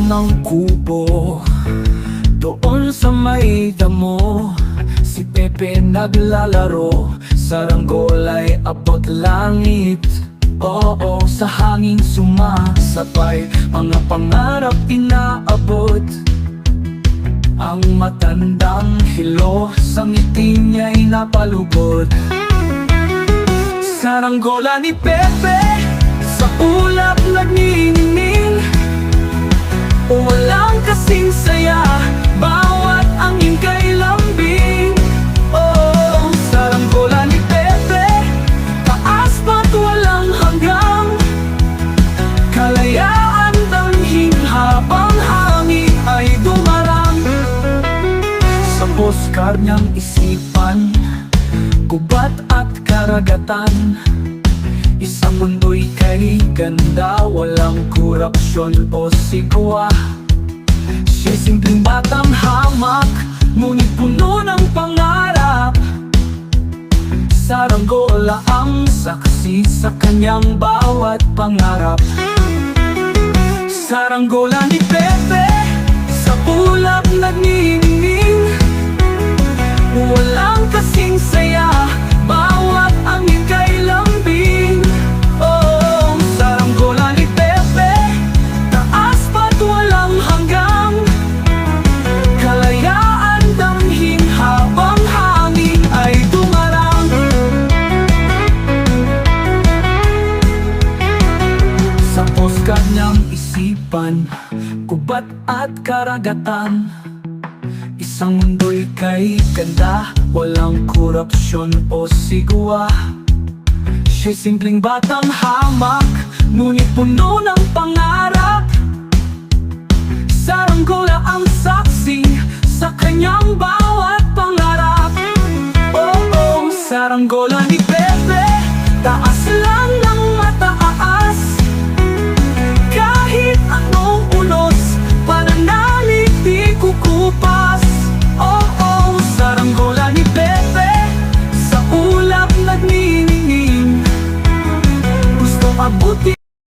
ng kubo, doon sa may damo, si Pepe naglalaro. Saranggola'y abot langit, oo, sa hangin sumasabay. Mga pangarap inaabot, ang matandang hilo sa ngiti niya'y napalugod. Saranggola ni Pepe, sa ulap nagniningning, walang kasing saya, bawat angin kay lambing. Oh, saranggola ni Pepe, taas pa't walang hanggang, kalayaan tanghing habang hangin ay dumarang. Sa postcard niyang isipan, gubat at karagatan, isang mundo'y kay ganda, walang korupsyon o sigwa. Siya'y simpleng batang hamak, ngunit puno ng pangarap. Saranggola ang saksi sa kanyang bawat pangarap. Saranggola ni Pepe, sa ulap nagniningning, walang kasing saya, bawat angin kay lambing. Oh, saranggola ni Pepe, taas pa't walang hanggang, kalayaan damhin habang hangin ay dumarang. Sa postcard niyang isipan, gubat at karagatan, isang mundo'y kay ganda, walang korupsyon o sigwa. Siya'y simpleng batang hamak, ngunit puno ng pangarap. Saranggola ang saksi sa kanyang bawat pangarap. Oh, oh, saranggola ni